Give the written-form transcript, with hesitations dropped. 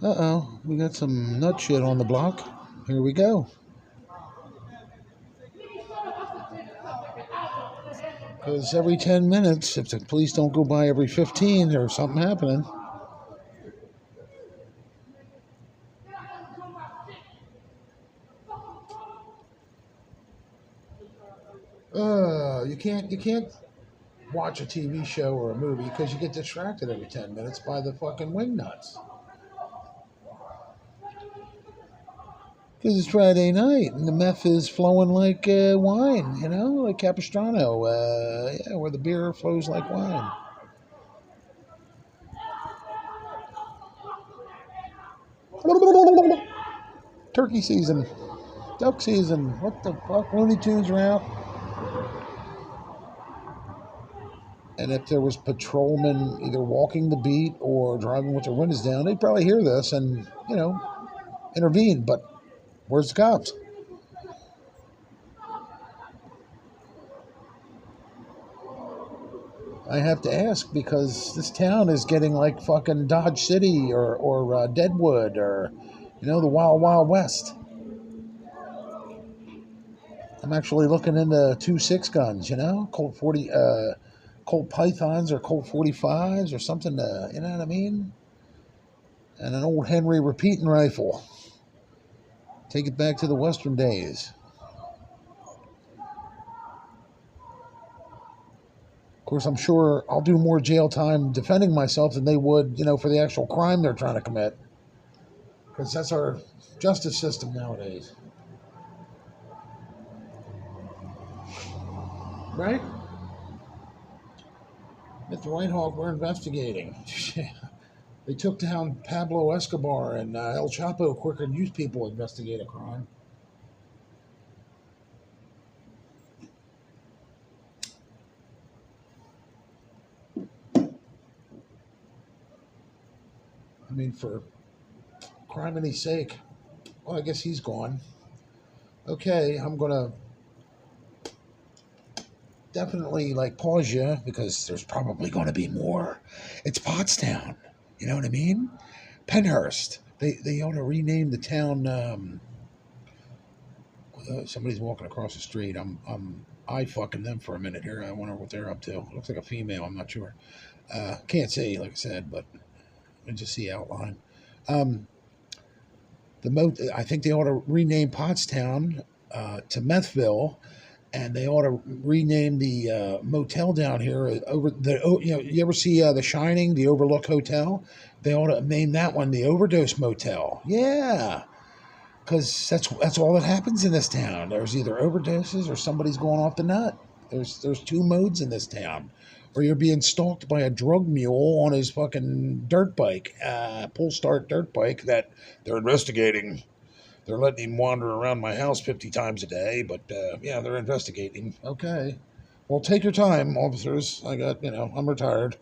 Uh-oh, we got some nut shit on the block. Here we go. Because every 10 minutes, if the police don't go by every 15, there's something happening. You can't watch a TV show or a movie because you get distracted every 10 minutes by the fucking wing nuts. Because it's Friday night and the meth is flowing like wine, like Capistrano, yeah, where the beer flows like wine. Turkey season, duck season, what the fuck? Looney Tunes are out. And if there was patrolmen either walking the beat or driving with their windows down, they'd probably hear this and, intervene. But where's the cops? I have to ask because this town is getting like fucking Dodge City or Deadwood or, the Wild Wild West. I'm actually looking into 2.6 guns, Colt 40, Colt Pythons or Colt 45s or something, you know what I mean? And an old Henry repeating rifle. Take it back to the Western days. Of course, I'm sure I'll do more jail time defending myself than they would, for the actual crime they're trying to commit. Because that's our justice system nowadays. Right? Mr. Whitehawk, we're investigating. They took down Pablo Escobar and El Chapo quicker than you people investigate a crime. I mean, for criminy's sake. Well, I guess he's gone. Okay, I'm going to definitely pause you because there's probably going to be more. It's Pottstown. You know what I mean? Penhurst. They ought to rename the town. Somebody's walking across the street. I'm eye fucking them for a minute here. I wonder what they're up to. Looks like a female. I'm not sure. Can't see, like I said, but I just see outline. I think they ought to rename Pottstown to Methville, and they ought to rename the motel down here over the. You ever see The Shining, the Overlook Hotel? They ought to name that one the Overdose Motel. Yeah, because that's all that happens in this town. There's either overdoses or somebody's going off the nut. There's two modes in this town. Or you're being stalked by a drug mule on his fucking dirt bike, pull start dirt bike that they're investigating. They're letting him wander around my house 50 times a day, but yeah, they're investigating. Okay. Well, take your time, officers. I'm retired.